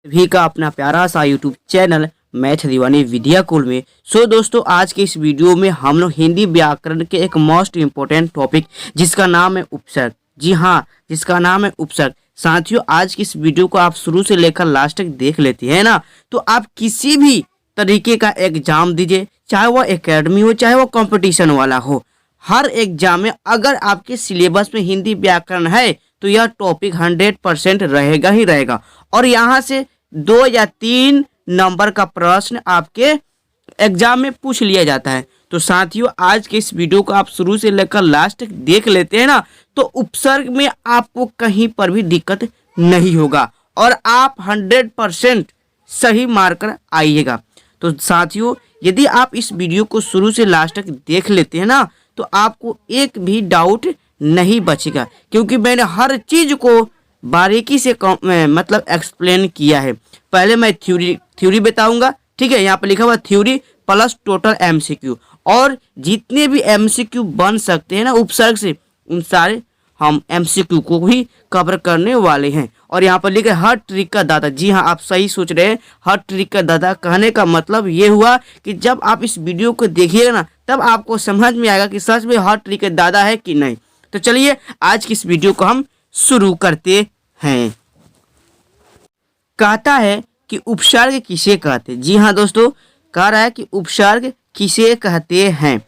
सभी का अपना प्यारा सा यूट्यूब चैनल मैथ दीवानी विद्याकुल में। दोस्तों, आज के इस वीडियो में हम लोग हिंदी व्याकरण के एक मोस्ट इम्पोर्टेंट टॉपिक जिसका नाम है उपसर्ग, जी हाँ, जिसका नाम है उपसर्ग। साथियों, आज की इस वीडियो को आप शुरू से लेकर लास्ट तक देख लेते हैं ना, तो आप किसी भी तरीके का एग्जाम दीजिए, चाहे वो एकेडमी हो चाहे वो कंपटीशन वाला हो, हर एग्जाम में अगर आपके सिलेबस में हिंदी व्याकरण है तो यह टॉपिक 100% रहेगा ही रहेगा। और यहाँ से 2 या 3 नंबर का प्रश्न आपके एग्जाम में पूछ लिया जाता है। तो साथियों, आज के इस वीडियो को आप शुरू से लेकर लास्ट तक देख लेते हैं ना, तो उपसर्ग में आपको कहीं पर भी दिक्कत नहीं होगा और आप 100% सही मार्क कर आइएगा। तो साथियों, यदि आप इस वीडियो को शुरू से लास्ट तक देख लेते हैं ना, तो आपको एक भी डाउट नहीं बचेगा, क्योंकि मैंने हर चीज को बारीकी से मतलब एक्सप्लेन किया है। पहले मैं थ्योरी बताऊंगा, ठीक है, यहाँ पर लिखा हुआ थ्योरी प्लस टोटल एमसीक्यू, और जितने भी एमसीक्यू बन सकते हैं ना उपसर्ग से, उन सारे हम एमसीक्यू को भी कवर करने वाले हैं। और यहाँ पर लिखा है हर ट्रिक का दादा। जी हाँ, आप सही सोच रहे हैं, हर ट्रिक का दादा कहने का मतलब ये हुआ कि जब आप इस वीडियो को देखिएगा ना, तब आपको समझ में आएगा कि सच में हर ट्रिक का दादा है कि नहीं। तो चलिए आज की इस वीडियो को हम शुरू करते हैं। कहता है कि उपसर्ग किसे कहते हैं। जी हाँ दोस्तों, कह रहा है कि उपसर्ग किसे कहते हैं।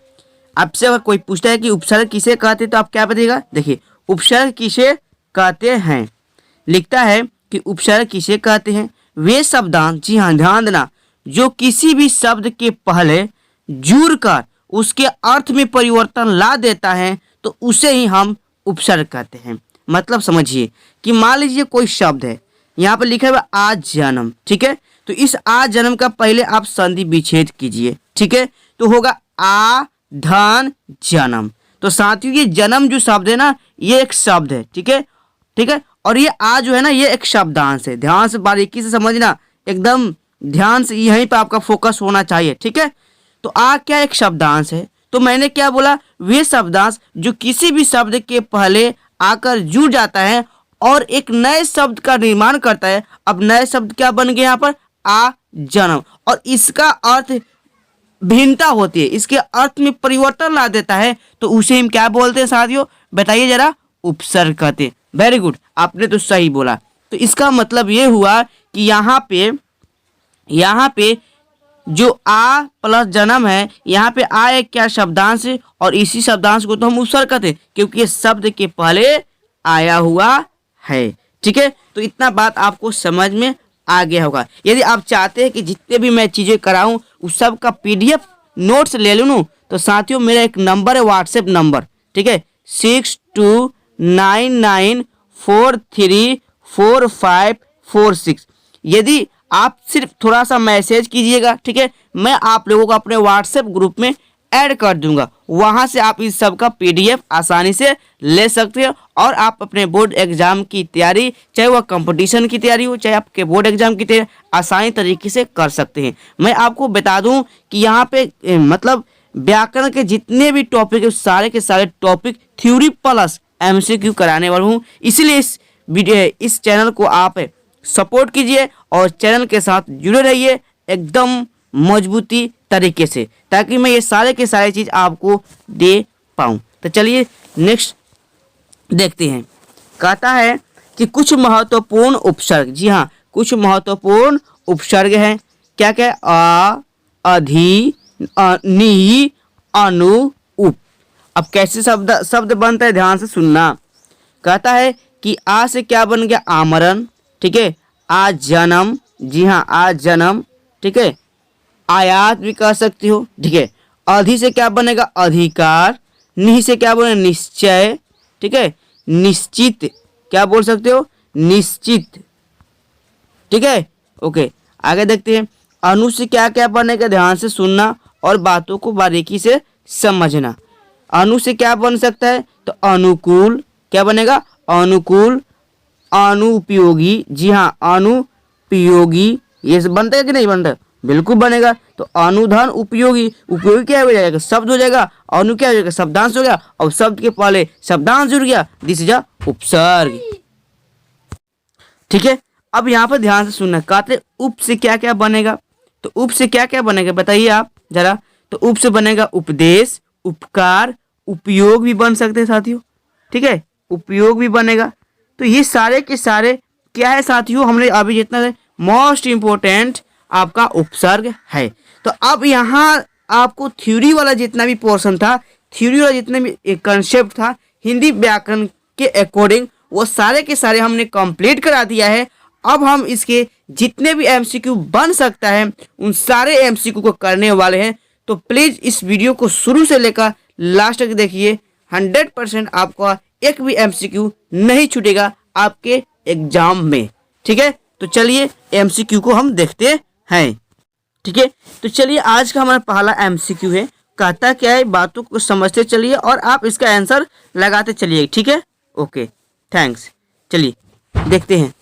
आपसे अगर कोई पूछता है कि उपसर्ग किसे कहते हैं, तो आप क्या बताइएगा। देखिए, उपसर्ग किसे कहते हैं, लिखता है कि उपसर्ग किसे कहते हैं वे शब्दांश, जी हाँ ध्यान देना, जो किसी भी शब्द के पहले जुड़कर उसके अर्थ में परिवर्तन ला देता है, तो उसे ही हम उपसर्ग कहते हैं। मतलब समझिए कि मान लीजिए कोई शब्द है, यहाँ पर लिखा हुआ आज जन्म, ठीक है, तो इस आज जन्म का पहले आप संधि विच्छेद कीजिए, ठीक है, तो होगा आ धन जन्म। तो साथियों, ये जन्म जो शब्द है ना, ये एक शब्द है, ठीक है, ठीक है, और ये आ जो है ना, ये एक शब्दांश है। ध्यान से बारीकी से समझना, एकदम ध्यान से, यहीं पर आपका फोकस होना चाहिए, ठीक है। तो आ क्या एक शब्दांश है, तो मैंने क्या बोला, वे शब्दांश जो किसी भी शब्द के पहले आकर जुड़ जाता है और एक नए शब्द का निर्माण करता है। अब नए शब्द क्या बन गए यहाँ पर, आ जन्म, और इसका अर्थ भिन्नता होती है, इसके अर्थ में परिवर्तन ला देता है, तो उसे हम क्या बोलते हैं साथियों, बताइए जरा, उपसर्ग कहते हैं। वेरी गुड, आपने तो सही बोला। तो इसका मतलब ये हुआ कि यहाँ पे जो आ प्लस जन्म है, यहाँ पे आ एक क्या शब्दांश है, और इसी शब्दांश को तो हम उपसर्ग कहते हैं, क्योंकि ये शब्द के पहले आया हुआ है, ठीक है। तो इतना बात आपको समझ में आ गया होगा। यदि आप चाहते हैं कि जितने भी मैं चीज़ें कराऊं उस सब का PDF नोट्स ले लूँ, तो साथियों मेरा एक नंबर है, व्हाट्सएप नंबर, ठीक है, 6299434546। यदि आप सिर्फ थोड़ा सा मैसेज कीजिएगा, ठीक है, मैं आप लोगों को अपने व्हाट्सएप ग्रुप में ऐड कर दूंगा। वहां से आप इस सब का PDF आसानी से ले सकते हैं, और आप अपने बोर्ड एग्जाम की तैयारी, चाहे वह कंपटीशन की तैयारी हो चाहे आपके बोर्ड एग्जाम की तैयारी, आसानी तरीके से कर सकते हैं। मैं आपको बता दूं कि यहाँ पे मतलब व्याकरण के जितने भी टॉपिक है, सारे के सारे टॉपिक थ्योरी प्लस MCQ कराने वाला हूँ। इसलिए इस चैनल को आप सपोर्ट कीजिए और चैनल के साथ जुड़े रहिए एकदम मजबूती तरीके से, ताकि मैं ये सारे के सारे चीज़ आपको दे पाऊँ। तो चलिए नेक्स्ट देखते हैं। कहता है कि कुछ महत्वपूर्ण उपसर्ग, जी हाँ, कुछ महत्वपूर्ण उपसर्ग हैं। क्या क्या, आ, अधि, नि, अनु, उप। अब कैसे शब्द बनता है, ध्यान से सुनना। कहता है कि आ से क्या बन गया, आमरण, ठीक है, आ जन्म, जी हाँ, आ जन्म, ठीक है, आयात भी कह सकती हो, ठीक है। अधि से क्या बनेगा, अधिकार। नि से क्या बनेगा, निश्चय, ठीक है, निश्चित, क्या बोल सकते हो, निश्चित, ठीक है, ओके। आगे देखते हैं। अनु से क्या क्या बनेगा, ध्यान से सुनना और बातों को बारीकी से समझना। अनु से क्या बन सकता है, तो अनुकूल, क्या बनेगा, अनुकूल, अनुपयोगी, जी हाँ, अनुपयोगी, ये बनता है कि नहीं बनता, बिल्कुल बनेगा। तो अनुधन उपयोगी, उपयोगी क्या हो जाएगा, शब्द हो जाएगा, अनु क्या हो जाएगा, शब्दांश हो गया, और शब्द के पहले शब्दांश जुड़ गया, दिस इज अ उपसर्ग, ठीक है। अब यहाँ पर ध्यान से सुनना, कहते उप से क्या क्या बनेगा, तो उप से क्या क्या बनेगा बताइए आप जरा। तो उप से बनेगा उपदेश, उपकार, उपयोग भी बन सकते हैं साथियों, ठीक है, उपयोग भी बनेगा। तो ये सारे के सारे क्या है साथियों, हमने अभी जितना मोस्ट इम्पोर्टेंट आपका उपसर्ग है। तो अब यहाँ आपको थ्योरी वाला जितना भी पोर्शन था, थ्योरी वाला जितना भी कंसेप्ट था हिंदी व्याकरण के अकॉर्डिंग, वो सारे के सारे हमने कंप्लीट करा दिया है। अब हम इसके जितने भी एमसीक्यू बन सकता है उन सारे एमसीक्यू को करने वाले हैं। तो प्लीज़ इस वीडियो को शुरू से लेकर लास्ट तक देखिए, 100% आपका एक भी एमसीक्यू नहीं छूटेगा आपके एग्जाम में, ठीक है। तो चलिए एमसीक्यू को हम देखते हैं, ठीक है। तो चलिए आज का हमारा पहला एमसीक्यू है, कहता क्या है, बातों को समझते चलिए और आप इसका आंसर लगाते चलिए, ठीक है। Okay, thanks. चलिए देखते हैं।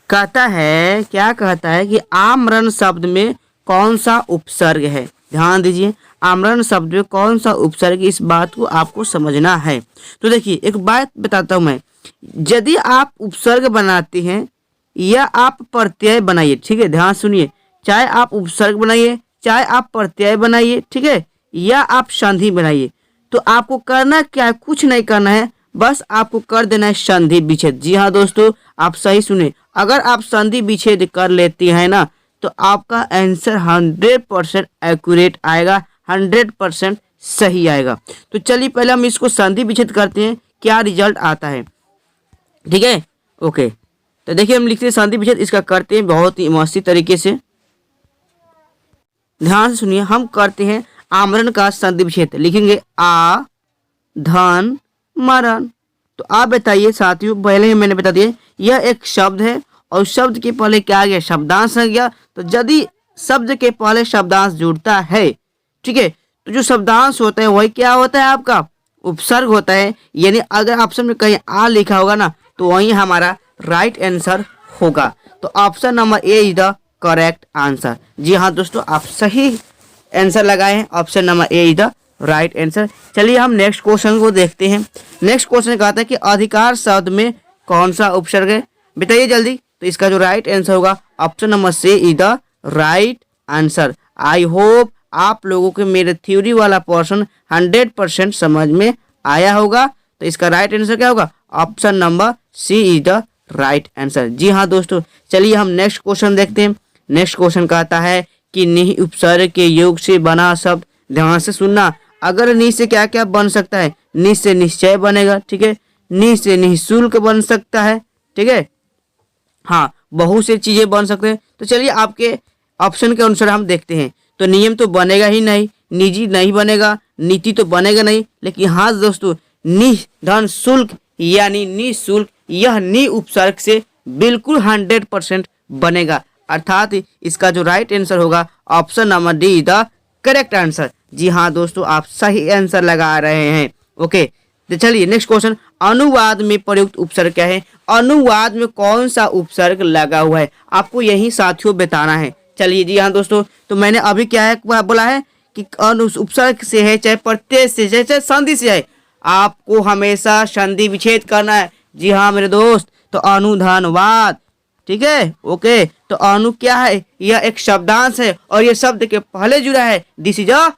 कहता है, क्या कहता है कि आमरण शब्द में कौन सा उपसर्ग है। ध्यान दीजिए, आमरण शब्द में कौन सा उपसर्ग, इस बात को आपको समझना है। तो देखिए एक बात बताता हूँ मैं, यदि आप उपसर्ग बनाते हैं या आप प्रत्यय बनाइए, ठीक है, ध्यान सुनिए, चाहे आप उपसर्ग बनाइए चाहे आप प्रत्यय बनाइए, ठीक है, या आप संधि बनाइए, तो आपको करना क्या है, कुछ नहीं करना है, बस आपको कर देना है संधि विच्छेद। जी हाँ दोस्तों, आप सही सुने, अगर आप संधि विच्छेद कर लेती हैं ना तो आपका आंसर 100% एक्यूरेट आएगा, 100% सही आएगा। तो चलिए पहले हम इसको संधि विच्छेद करते हैं, क्या रिजल्ट आता है, ठीक है। ओके, तो देखिए हम लिखते हैं संधि विच्छेद, इसका करते हैं बहुत ही मस्ती तरीके से। ध्यान से सुनिए, हम करते हैं आमरण का संधि विच्छेद, लिखेंगे आ धन मरण। तो आप बताइए साथियों, पहले ही मैंने बता दिया यह एक शब्द है और शब्द के पहले क्या आ गया, शब्दांश आ गया। तो यदि शब्द के पहले शब्दांश जुड़ता है, ठीक है, तो जो शब्दांश होता है वही क्या होता है, आपका उपसर्ग होता है। यानी अगर ऑप्शन में कहीं आ लिखा होगा ना तो वही हमारा राइट आंसर होगा। तो option number A is the correct answer. जी हाँ दोस्तों, आप सही आंसर लगाए हैं, option number A is the right answer. चलिए हम नेक्स्ट क्वेश्चन को देखते हैं। नेक्स्ट क्वेश्चन कहता है कि अधिकार शब्द में कौन सा उपसर्ग है, बताइए जल्दी। तो इसका जो राइट आंसर होगा option number C is the right answer. I hope आप लोगों के मेरे थ्योरी वाला पोर्शन 100% समझ में आया होगा। तो इसका राइट आंसर क्या होगा, option number C is the right answer. जी हाँ दोस्तों, चलिए हम नेक्स्ट क्वेश्चन देखते हैं। नेक्स्ट क्वेश्चन कहता है कि निहि उपसर्ग के योग से बना शब्द, ध्यान से सुनना, अगर नि से क्या क्या बन सकता है, नि से निश्चय बनेगा, ठीक है, नि से निःशुल्क बन सकता है, ठीक है, हाँ बहुत से चीजें बन सकते हैं। तो चलिए आपके ऑप्शन के अनुसार हम देखते हैं। तो नियम तो बनेगा ही नहीं, निजी नहीं बनेगा, नीति तो बनेगा नहीं, लेकिन हाँ दोस्तों निधन शुल्क यानी निःशुल्क, यह नि उपसर्ग से बिल्कुल 100% बनेगा। अर्थात इसका जो राइट आंसर होगा option number D is the correct answer. जी हाँ दोस्तों, आप सही आंसर लगा रहे हैं। ओके, तो चलिए नेक्स्ट क्वेश्चन, अनुवाद में प्रयुक्त उपसर्ग क्या है, अनुवाद में कौन सा उपसर्ग लगा हुआ है, आपको यही साथियों बताना है। चलिए जी हाँ दोस्तों, तो मैंने अभी क्या है बोला है कि उपसर्ग से है चाहे प्रत्यय से है चाहे संधि से है, आपको हमेशा संधि विच्छेद करना है। जी हाँ मेरे दोस्त, तो अनुधनवाद, ठीक है। ओके, तो अनु क्या है, यह एक शब्दांश है और यह शब्द के पहले जुड़ा है, दिस इज अ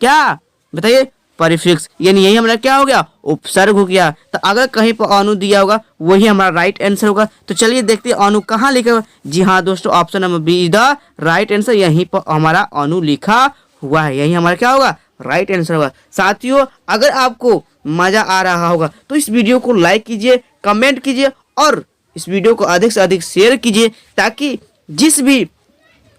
क्या बताइए, परिफिक्स, यानी यही हमारा क्या हो गया, उपसर्ग हो गया। तो अगर कहीं पर अनु दिया होगा वही हमारा राइट आंसर होगा। तो चलिए देखते हैं अनु कहाँ लिखा हुआ। जी हाँ दोस्तों, option number B is the right answer, यहीं पर हमारा अनु लिखा हुआ है, यही हमारा क्या होगा, राइट आंसर होगा। साथियों अगर आपको मजा आ रहा होगा तो इस वीडियो को लाइक कीजिए, कमेंट कीजिए और इस वीडियो को अधिक से अधिक शेयर कीजिए, ताकि जिस भी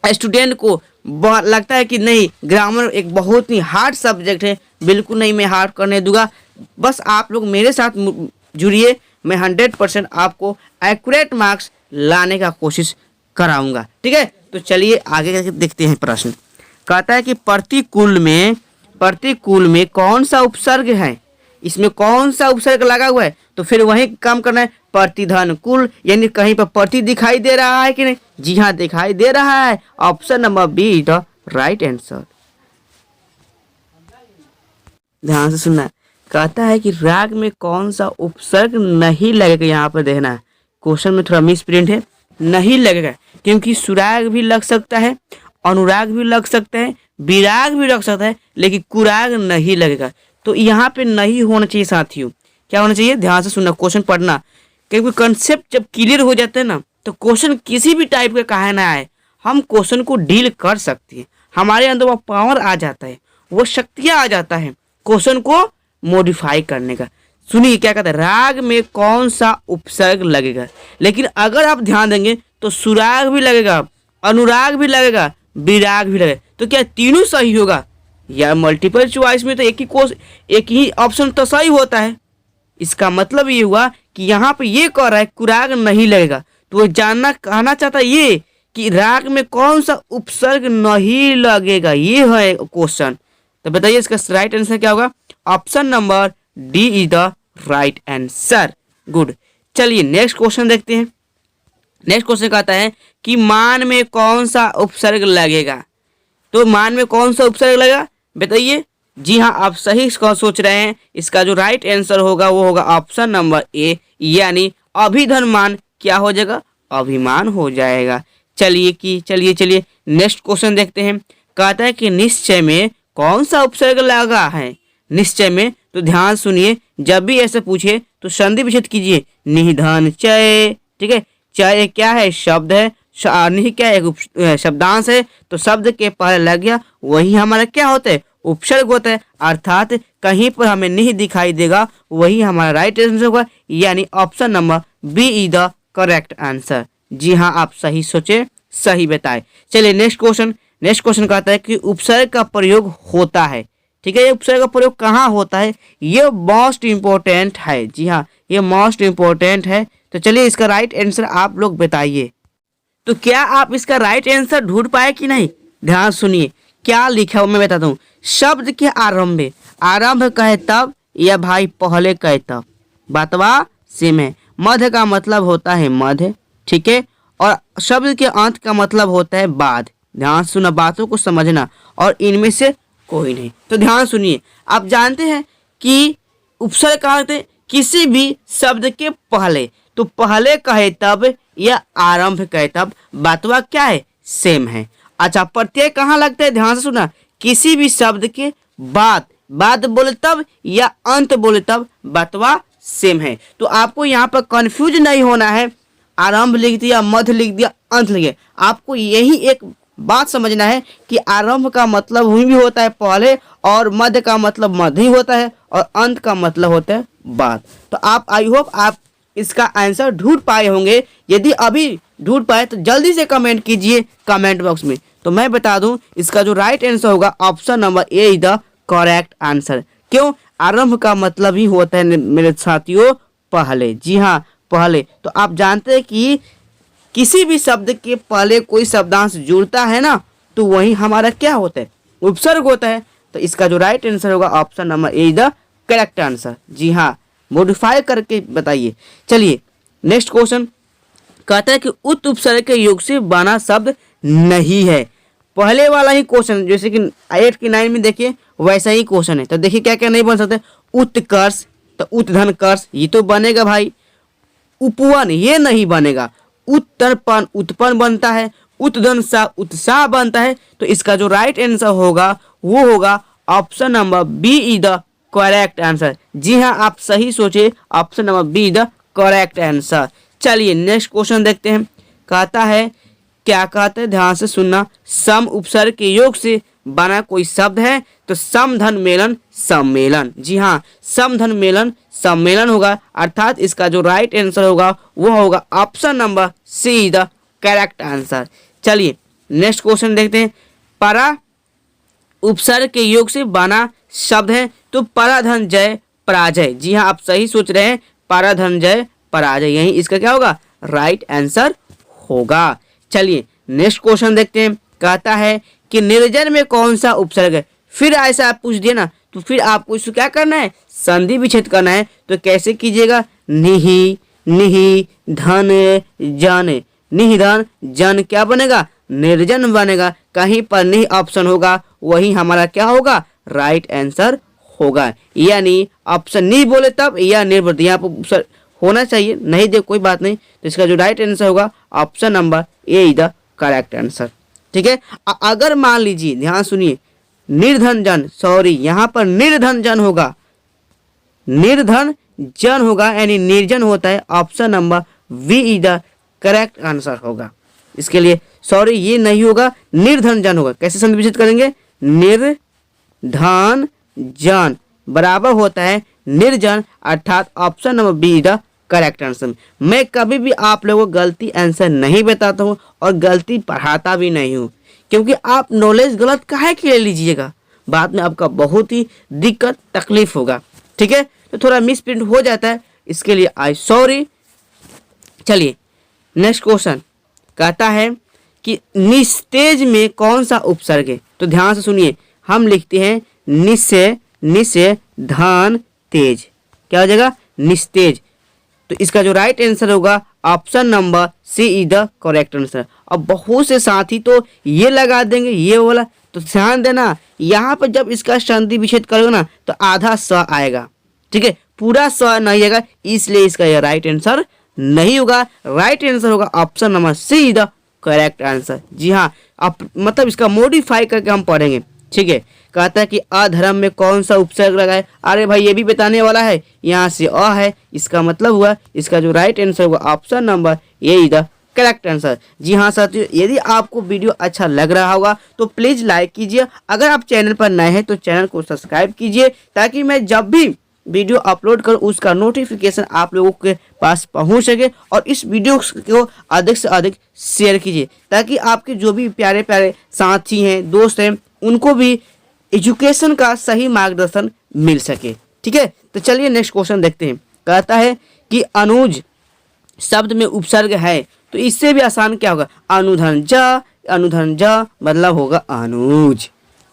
स्टूडेंट को लगता है कि नहीं ग्रामर एक बहुत ही हार्ड सब्जेक्ट है, बिल्कुल नहीं मैं हार्ड करने दूंगा। बस आप लोग मेरे साथ जुड़िए, मैं 100% आपको एक्यूरेट मार्क्स लाने का कोशिश कराऊंगा, ठीक है। तो चलिए आगे देखते हैं प्रश्न। कहता है कि प्रतिकूल में कौन सा उपसर्ग है, इसमें कौन सा उपसर्ग लगा हुआ है, तो फिर वही काम करना है, प्रतिधनुकूल, यानी कहीं पर प्रति दिखाई दे रहा है कि नहीं, जी हाँ दिखाई दे रहा है, option number be the right answer. ध्यान से सुनना है। कहता है कि राग में कौन सा उपसर्ग नहीं लगेगा। यहाँ पर देखना है, क्वेश्चन में थोड़ा मिस प्रिंट है, नहीं लगेगा, क्योंकि सुराग भी लग सकता है, अनुराग भी लग सकता है, विराग भी लग सकता है, लेकिन कुराग नहीं लगेगा। तो यहाँ पे नहीं होना चाहिए साथियों। क्या होना चाहिए, ध्यान से सुनना, क्वेश्चन पढ़ना, क्योंकि कंसेप्ट जब क्लियर हो जाता है ना, तो क्वेश्चन किसी भी टाइप का कहा ना आए, हम क्वेश्चन को डील कर सकते हैं। हमारे अंदर वो पावर आ जाता है, वो शक्तियाँ आ जाता है क्वेश्चन को मॉडिफाई करने का। सुनिए क्या कहता है, राग में कौन सा उपसर्ग लगेगा। लेकिन अगर आप ध्यान देंगे तो सुराग भी लगेगा, अनुराग भी लगेगा, विराग भी लगेगा। तो क्या तीनों सही होगा? या मल्टीपल चॉइस में तो एक ही ऑप्शन तो सही होता है। इसका मतलब ये हुआ कि यहाँ पे ये कह रहा है कुराग नहीं लगेगा। तो वो कहना चाहता है ये कि राग में कौन सा उपसर्ग नहीं लगेगा, ये है क्वेश्चन। तो बताइए इसका राइट आंसर क्या होगा? Option number D is the right answer. Good. चलिए नेक्स्ट क्वेश्चन देखते हैं। नेक्स्ट क्वेश्चन कहता है कि मान में कौन सा उपसर्ग लगेगा। तो मान में कौन सा उपसर्ग लगेगा बताइए। जी हाँ, आप सही सोच रहे हैं। इसका जो राइट आंसर होगा वो होगा ऑप्शन नंबर ए, यानी अभिधन मान क्या हो जाएगा? अभिमान हो जाएगा। चलिए नेक्स्ट क्वेश्चन देखते हैं। कहता है कि निश्चय में कौन सा उपसर्ग लगा है। निश्चय में तो ध्यान सुनिए, जब भी ऐसे पूछे तो संधि विच्छेद कीजिए। निधन चय, ठीक है। चय क्या है? शब्द है। निह क्या है? शब्दांश है। तो शब्द के पहले लग गया, वही हमारा क्या होता है? उपसर्ग होता है। अर्थात कहीं पर हमें नहीं दिखाई देगा, वही हमारा राइट आंसर होगा, यानी option number B is the correct answer. जी हाँ, आप सही सोचे, सही बताए। चलिए नेक्स्ट क्वेश्चन कहता है कि उपसर्ग का प्रयोग होता है। ठीक है, ये उपसर्ग का प्रयोग कहाँ होता है? ये मोस्ट इंपॉर्टेंट है। जी हाँ, ये मोस्ट इंपॉर्टेंट है। तो चलिए इसका राइट आंसर आप लोग बताइए। तो क्या आप इसका राइट आंसर ढूंढ पाए कि नहीं? ध्यान सुनिए क्या लिखा हुआ मैं बताता हूँ। शब्द के आरंभ कहे तब या भाई पहले कहे तब, बातवा सेम है। मध्य का मतलब होता है मध्य, ठीक है। और शब्द के अंत का मतलब होता है बाद। ध्यान सुना, बातों को समझना, और इनमें से कोई नहीं। तो ध्यान सुनिए, आप जानते हैं कि उपसर्ग कहा होते किसी भी शब्द के पहले। तो पहले कहे तब या आरंभ कहे तब, बातवा क्या है? सेम है। अच्छा, प्रत्यय कहाँ लगता है? ध्यान से सुना, किसी भी शब्द के बाद बोले तब या अंत बोले तब, बातवा सेम है। तो आपको यहाँ पर कंफ्यूज नहीं होना है। आरंभ लिख दिया, मध्य लिख दिया, अंत लिख दिया। आपको यही एक बात समझना है कि आरंभ का मतलब वही भी होता है पहले, और मध्य का मतलब मध्य ही होता है, और अंत का मतलब होता है बाद। तो आप आई होप आप इसका आंसर ढूंढ पाए होंगे। यदि अभी ढूंढ पाए तो जल्दी से कमेंट कीजिए कमेंट बॉक्स में। तो मैं बता दूं, इसका जो राइट आंसर होगा option number A is the correct answer. क्यों? आरंभ का मतलब ही होता है मेरे साथियों पहले। जी हाँ, पहले। तो आप जानते हैं कि किसी भी शब्द के पहले कोई शब्दांश जुड़ता है ना, तो वही हमारा क्या होता है? उपसर्ग होता है। तो इसका जो राइट आंसर होगा option number A is the correct answer. जी हाँ, मॉडिफाई करके बताइए। चलिए नेक्स्ट क्वेश्चन कहता है कि उत उपसर्ग के योग से बना शब्द नहीं है। पहले वाला ही क्वेश्चन जैसे कि 8 की 9 में देखिए वैसा ही क्वेश्चन है। तो देखिए क्या क्या नहीं बन सकते। उत्कर्ष, तो उत्धन कर्ष ये तो बनेगा भाई। उपवन ये नहीं बनेगा। उत्तरपन उत्पन्न बनता है। उत्धन सा उत्साह बनता है। तो इसका जो राइट आंसर होगा वो होगा option number B is the correct answer. जी हाँ, आप सही सोचे, option number B is the correct answer. चलिए नेक्स्ट क्वेश्चन देखते हैं। कहता है, क्या कहते हैं ध्यान से सुनना, सम उपसर्ग के योग से बना कोई शब्द है। तो समधन मेलन सम्मेलन। जी हाँ, समधन मेलन सम्मेलन होगा। अर्थात इसका जो राइट आंसर होगा वो होगा option number see the correct answer. चलिए नेक्स्ट क्वेश्चन देखते हैं। परा उपसर्ग के योग से बना शब्द है। तो पराधन जय पराजय। जी हाँ, आप सही सोच रहे हैं, पराधन जय पराजय, यही इसका क्या होगा? राइट आंसर होगा। चलिए नेक्स्ट क्वेश्चन देखते हैं। कहता है कि निर्जन में कौन सा उपसर्ग है। फिर ऐसा आप पूछ दिए ना, तो फिर आपको इसको क्या करना है? संधि विच्छेद करना है। तो कैसे कीजिएगा? निहि निहि धन जन, निहि धन जन क्या बनेगा? निर्जन बनेगा। कहीं पर नहीं ऑप्शन होगा, वही हमारा क्या होगा? राइट आंसर होगा, यानी ऑप्शन नहीं बोले तब या निर्भर, यहाँ पर होना चाहिए, नहीं दे कोई बात नहीं। तो इसका जो राइट आंसर होगा option number A is the correct answer. ठीक है, अगर मान लीजिए, ध्यान सुनिए, निर्धन जन, सॉरी यहाँ पर निर्धन जन होगा, निर्धन जन होगा यानी निर्जन होता है, option number B is the correct answer होगा। इसके लिए सॉरी ये नहीं होगा, निर्धन जन होगा। कैसे संदर्भित करेंगे, निर्धन जन बराबर होता है निर्जन, अर्थात option number B is the correct answer. मैं कभी भी आप लोगों को गलती आंसर नहीं बताता हूँ और गलती पढ़ाता भी नहीं हूँ, क्योंकि आप नॉलेज गलत काहे के ले लीजिएगा, बाद में आपका बहुत ही दिक्कत तकलीफ होगा। ठीक है, तो थोड़ा मिस प्रिंट हो जाता है, इसके लिए आई सॉरी। चलिए नेक्स्ट क्वेश्चन कहता है कि निस्तेज में कौन सा उपसर्ग है। तो ध्यान से सुनिए, हम लिखते हैं निस्य, निस्य धन तेज, क्या हो जाएगा, निस्तेज। तो इसका जो राइट आंसर होगा option number C is the correct answer. अब बहुत से साथी तो ये लगा देंगे ये वाला, तो ध्यान देना यहाँ पर जब इसका संधि विच्छेद करोगे ना तो आधा स आएगा। ठीक है, पूरा स नहीं आएगा, इसलिए इसका यह राइट आंसर नहीं होगा। राइट आंसर होगा option number C is the correct answer. जी हाँ, आप मतलब इसका मॉडिफाई करके हम पढ़ेंगे। ठीक है, कहता है कि अधर्म में कौन सा उपसर्ग लगाए। अरे भाई ये भी बताने वाला है, यहाँ से अ है, इसका मतलब हुआ इसका जो राइट आंसर होगा option number A is the correct answer. जी हाँ साथियों, यदि आपको वीडियो अच्छा लग रहा होगा तो प्लीज़ लाइक कीजिए। अगर आप चैनल पर नए हैं तो चैनल को सब्सक्राइब कीजिए, ताकि मैं जब भी वीडियो अपलोड करूं उसका नोटिफिकेशन आप लोगों के पास पहुंच सके। और इस वीडियो को अधिक से अधिक शेयर कीजिए, ताकि आपके जो भी प्यारे प्यारे साथी हैं, दोस्त हैं, उनको भी एजुकेशन का सही मार्गदर्शन मिल सके। ठीक है, तो चलिए नेक्स्ट क्वेश्चन देखते हैं। कहता है कि अनुज शब्द में उपसर्ग है, तो इससे भी आसान क्या होगा, अनुधन ज, अनुधन ज मतलब होगा अनुज।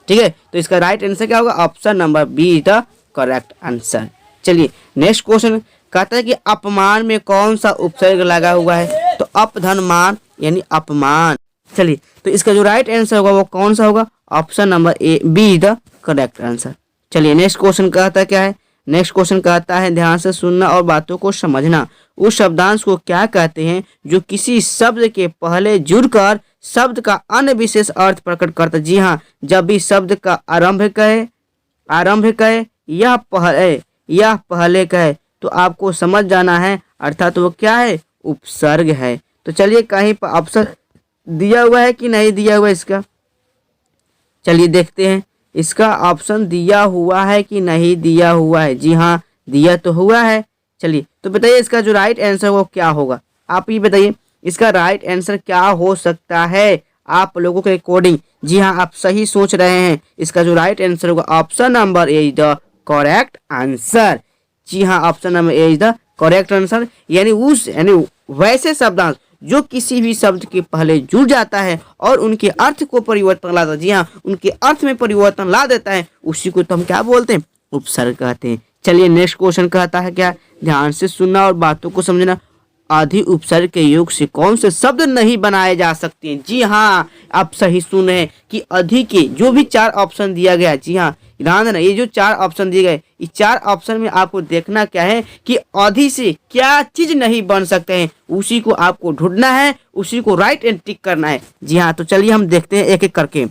ठीक है, तो इसका राइट आंसर क्या होगा, option number B is the correct answer. चलिए नेक्स्ट क्वेश्चन कहता है कि अपमान में कौन सा उपसर्ग लगा हुआ है। तो अपधन मान यानी अपमान। चलिए, तो इसका जो राइट आंसर होगा वो कौन सा होगा, option number A B is the correct answer. चलिए नेक्स्ट क्वेश्चन कहता है क्या है, नेक्स्ट क्वेश्चन कहता है ध्यान से सुनना और बातों को समझना। उस शब्दांश को क्या कहते हैं जो किसी शब्द के पहले जुड़कर शब्द का अन्य विशेष अर्थ प्रकट करता है। जी हाँ, जब भी शब्द का आरंभ कहे यह पहले कहे तो आपको समझ जाना है, अर्थात वो क्या है, उपसर्ग है। तो चलिए कहीं पर ऑप्शन दिया हुआ है कि नहीं दिया हुआ इसका, चलिए देखते हैं इसका ऑप्शन दिया हुआ है कि नहीं दिया हुआ है। जी हाँ, दिया तो हुआ है। चलिए तो बताइए इसका जो राइट आंसर वो क्या होगा, आप ही बताइए इसका राइट आंसर क्या हो सकता है आप लोगों के अकॉर्डिंग। जी हाँ, आप सही सोच रहे हैं, इसका जो राइट आंसर होगा option number A is the correct answer. जी हाँ, option number A is the correct answer, यानी वैसे शब्दांश जो किसी भी शब्द के पहले जुड़ जाता है और उनके अर्थ को परिवर्तन ला देता है। जी हाँ, उनके अर्थ में परिवर्तन ला देता है, उसी को तो हम क्या बोलते हैं, उपसर्ग कहते हैं। चलिए नेक्स्ट क्वेश्चन कहता है क्या, ध्यान से सुनना और बातों को समझना। आदि उपसर्ग के योग से कौन से शब्द नहीं बनाए जा सकते हैं। जी हाँ, आप सही सुन रहे हैं कि अधि के जो भी 4 ऑप्शन दिया गया, जी हाँ ध्यान देना, ये जो 4 ऑप्शन दिए गए, इस 4 ऑप्शन में आपको देखना क्या है कि अधि से क्या चीज नहीं बन सकते हैं, उसी को आपको ढूंढना है, उसी को राइट एंड टिक करना है। जी हाँ, तो चलिए हम देखते हैं एक एक करके।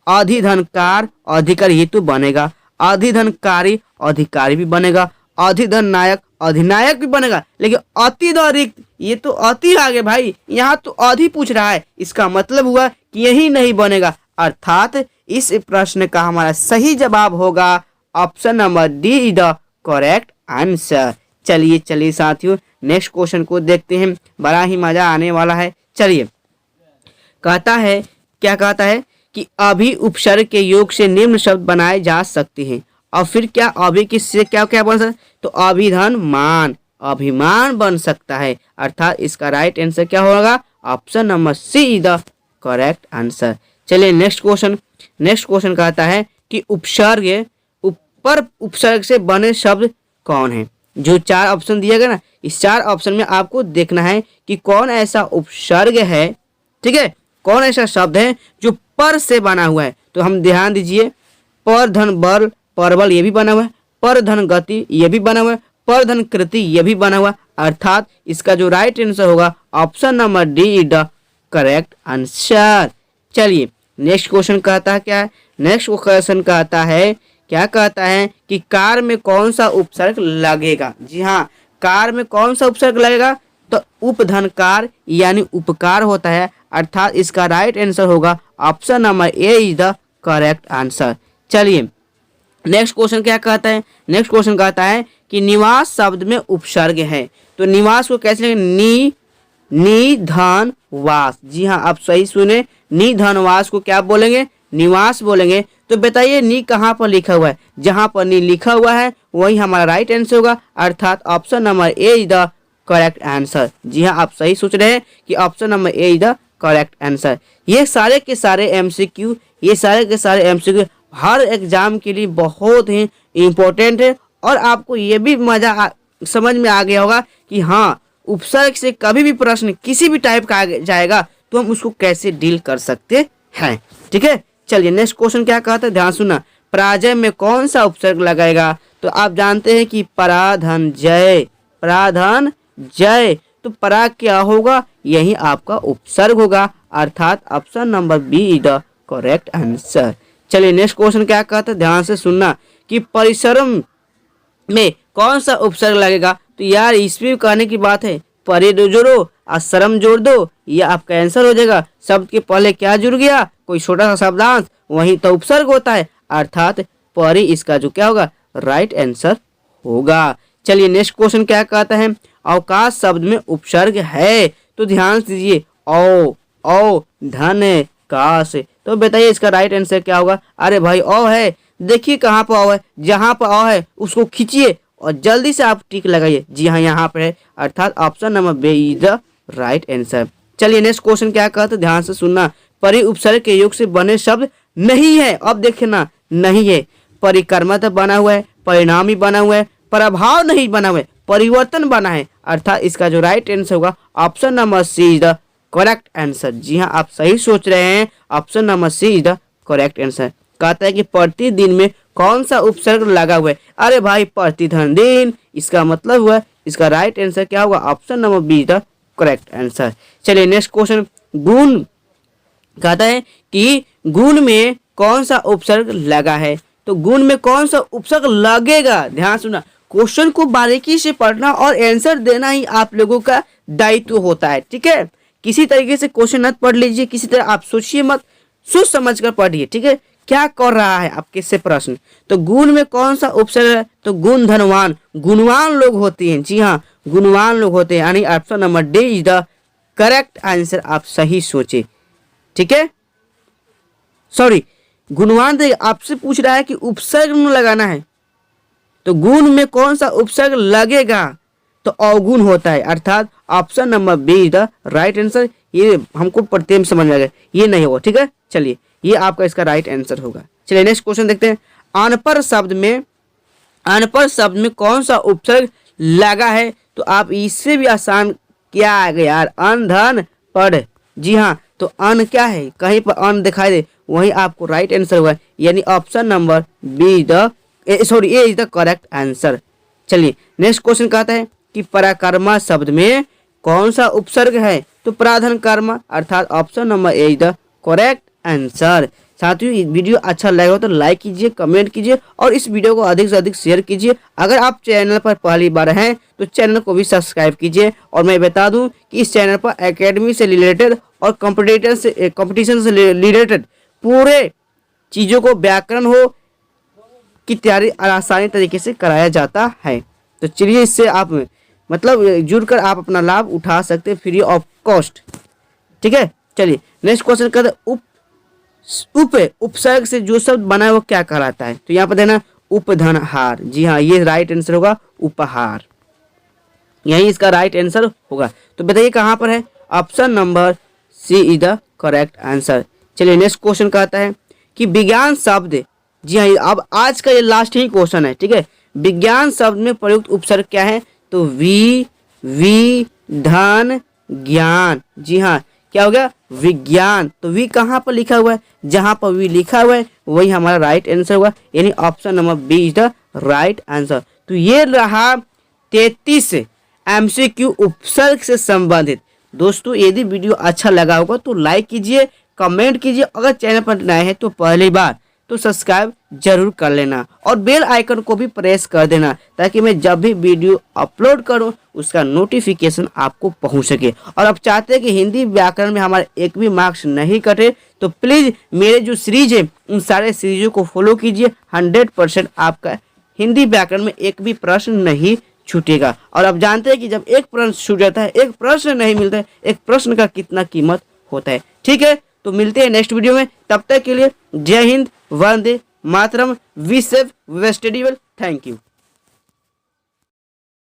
अधिधनकार अधिकार ये तो बनेगा, अधिधनकारी अधिकारी भी बनेगा, अधिधन नायक अधिनायक भी बनेगा, लेकिन अतिरिक्त ये तो अति आगे भाई, यहाँ तो अधि पूछ रहा है, इसका मतलब हुआ कि यही नहीं बनेगा। अर्थात इस प्रश्न का हमारा सही जवाब होगा option number D is the correct answer. चलिए साथियों नेक्स्ट क्वेश्चन को देखते हैं, बड़ा ही मजा आने वाला है। चलिए कहता है, क्या कहता है कि अभि उपसर्ग के योग से निम्न शब्द बनाए जा सकते हैं। और फिर क्या अभि किससे क्या क्या बन सकता है, तो अभिधन मान अभिमान बन सकता है। अर्थात इसका राइट आंसर क्या होगा, option number C is the correct answer. चलिए नेक्स्ट क्वेश्चन कहता है कि उपसर्ग ऊपर उपसर्ग से बने शब्द कौन है। जो 4 ऑप्शन दिया गया ना, इस 4 ऑप्शन में आपको देखना है कि कौन ऐसा उपसर्ग है, ठीक है, कौन ऐसा शब्द है जो पर से बना हुआ है। तो हम ध्यान दीजिए, पर धन बर परबल ये भी बना हुआ है, पर धन गति ये भी बना हुआ है, पर धन कृति ये भी बना हुआ है। अर्थात इसका जो राइट आंसर होगा option number D is the correct answer. चलिए नेक्स्ट क्वेश्चन कहता है क्या है, नेक्स्ट क्वेश्चन कहता है क्या कहता है कि कार में कौन सा उपसर्ग लगेगा। जी हाँ, कार में कौन सा उपसर्ग लगेगा, तो उपधन कार यानी उपकार होता है। अर्थात इसका राइट आंसर होगा option number A is the correct answer. चलिए नेक्स्ट क्वेश्चन क्या कहता है, नेक्स्ट क्वेश्चन कहता है कि निवास शब्द में उपसर्ग है, तो निवास को कैसे लिखेंगे, नि धन वास। जी हाँ, आप सही सुने, नि धन वास को क्या बोलेंगे, निवास बोलेंगे। तो बताइए नी कहाँ पर लिखा हुआ है, जहाँ पर नी लिखा हुआ है वही हमारा राइट आंसर होगा। अर्थात option number A is the correct answer. जी हाँ, आप सही सोच रहे हैं कि option number A is the correct answer. ये सारे के सारे एमसीक्यू, ये सारे के सारे एमसीक्यू हर एग्जाम के लिए बहुत ही इम्पोर्टेंट है। और आपको ये भी समझ में आ गया होगा कि हाँ, उपसर्ग से कभी भी प्रश्न किसी भी टाइप का आ जाएगा तो हम उसको कैसे डील कर सकते हैं। ठीक है, चलिए नेक्स्ट क्वेश्चन क्या कहता है, ध्यान सुनना। पराजय में कौन सा उपसर्ग लगाएगा, तो आप जानते हैं कि पराधन जय, पराधन जय, तो परा क्या होगा, यही आपका उपसर्ग होगा। अर्थात option number B is the correct answer. चलिए नेक्स्ट क्वेश्चन क्या कहता है, ध्यान से सुनना कि परिश्रम में कौन सा उपसर्ग लगेगा। तो यार इसमें कहने की बात है, परे जोड़ो और श्रम जोड़ दो, ये आपका आंसर हो जाएगा। शब्द के पहले क्या जुड़ गया, कोई छोटा सा शब्दांश, वही तो उपसर्ग होता है। अर्थात परे इसका जो क्या होगा, राइट आंसर होगा। चलिए नेक्स्ट क्वेश्चन क्या कहता है, अवकाश शब्द में उपसर्ग है, तो ध्यान दीजिए, औ धन काश, तो बताइए इसका राइट आंसर क्या होगा। अरे भाई औ है, देखिए कहाँ पर औ है, जहाँ पर औ है उसको खींचिए और जल्दी से आप टिक लगाइए। जी हाँ, यहाँ पर है। अर्थात option number B is the right answer. चलिए नेक्स्ट क्वेश्चन क्या कहते हैं, ध्यान से सुनना। परि उपसर्ग के योग से बने शब्द नहीं है, अब देखना नहीं है। परिकर्मता बना हुआ है, परिणामी बना हुआ है, प्रभाव नहीं बना हुआ है, परिवर्तन बना है। अर्थात इसका जो राइट आंसर होगा option number C is the correct answer. जी हाँ, आप सही सोच रहे हैं, option number C is the correct answer. कहता है कि प्रतिदिन में कौन सा उपसर्ग लगा हुआ है। अरे भाई प्रतिधन दिन, इसका मतलब हुआ इसका राइट आंसर क्या होगा, option number B is the correct answer. चलिए नेक्स्ट क्वेश्चन, गुण कहता है कि गुण में कौन सा उपसर्ग लगा है, तो गुण में कौन सा उपसर्ग लगेगा। ध्यान सुना, क्वेश्चन को बारीकी से पढ़ना और आंसर देना ही आप लोगों का दायित्व होता है। ठीक है, किसी तरीके से क्वेश्चन मत पढ़ लीजिए, किसी तरह आप सोचिए मत, सोच समझ कर पढ़िए। ठीक है, क्या कर रहा है आपके से प्रश्न। तो गुण में कौन सा उपसर्ग है, तो गुण धनवान, गुणवान लोग होते हैं। जी हाँ, गुणवान लोग होते हैं, यानी option number D is the correct answer. आप सही सोचे। ठीक है, सॉरी, गुणवान आपसे पूछ रहा है कि उपसर्ग में लगाना है, तो गुण में कौन सा उपसर्ग लगेगा, तो अवगुण होता है। अर्थात option number B is the right answer. ये हमको प्रत्यय में समझ में आ गया, ये नहीं होगा। ठीक है, चलिए ये आपका इसका राइट आंसर होगा। चलिए नेक्स्ट क्वेश्चन देखते हैं। अनपढ़ शब्द में, अनपढ़ शब्द में कौन सा उपसर्ग लगा है, तो आप इससे भी आसान क्या आ गया यार, अन धन पढ़। जी हाँ, तो अन क्या है, कहीं पर अन दिखाई दे वही आपको राइट आंसर हुआ, यानी option number be the sorry A is the correct answer. चलिए नेक्स्ट क्वेश्चन कहता है कि पराकर्मा शब्द में कौन सा उपसर्ग है, तो पराधन कर्म। अर्थात option number A is the correct answer. साथियों, ये वीडियो अच्छा लगा हो तो लाइक कीजिए, कमेंट कीजिए और इस वीडियो को अधिक से अधिक शेयर कीजिए। अगर आप चैनल पर पहली बार हैं तो चैनल को भी सब्सक्राइब कीजिए। और मैं बता दूं कि इस चैनल पर एकेडमी से रिलेटेड और कंपटीशन से रिलेटेड पूरे चीज़ों को व्याकरण हो की तैयारी आसानी तरीके से कराया जाता है। तो चलिए इससे आप मतलब जुड़कर आप अपना लाभ उठा सकते हैं फ्री ऑफ कॉस्ट। ठीक है, चलिए नेक्स्ट क्वेश्चन कहते हैं उपसर्ग से जो शब्द बना है वो क्या कहलाता है, तो यहाँ पर देना उपधनहार। जी हाँ, ये राइट आंसर होगा, उपहार, यही इसका राइट आंसर होगा। तो बताइए कहाँ पर है, option number C is the correct answer. चलिए नेक्स्ट क्वेश्चन कहता है कि विज्ञान शब्द, जी हाँ अब आज का ये लास्ट ही क्वेश्चन है। ठीक है, विज्ञान शब्द में प्रयुक्त उपसर्ग क्या है, तो वी धन ज्ञान। जी हाँ, क्या हो गया, विज्ञान। तो वी कहाँ पर लिखा हुआ है, जहाँ पर वी लिखा हुआ है वही हमारा राइट आंसर होगा, यानी option number B is the right answer. तो ये रहा 33 MCQ उपसर्ग से संबंधित। दोस्तों यदि वीडियो अच्छा लगा होगा तो लाइक कीजिए, कमेंट कीजिए, अगर चैनल पर नए हैं तो पहली बार तो सब्सक्राइब जरूर कर लेना और बेल आइकन को भी प्रेस कर देना, ताकि मैं जब भी वीडियो अपलोड करूं उसका नोटिफिकेशन आपको पहुंच सके। और आप चाहते हैं कि हिंदी व्याकरण में हमारे एक भी मार्क्स नहीं कटे तो प्लीज़ मेरे जो सीरीज है उन सारे सीरीजों को फॉलो कीजिए। 100% आपका हिंदी व्याकरण में एक भी प्रश्न नहीं छूटेगा। और आप जानते हैं कि जब एक प्रश्न छूट जाता है, एक प्रश्न नहीं मिलता है, एक प्रश्न का कितना कीमत होता है। ठीक है, तो मिलते हैं नेक्स्ट वीडियो में, तब तक के लिए जय हिंद, वंदे मातरम, we save, we study well, thank you.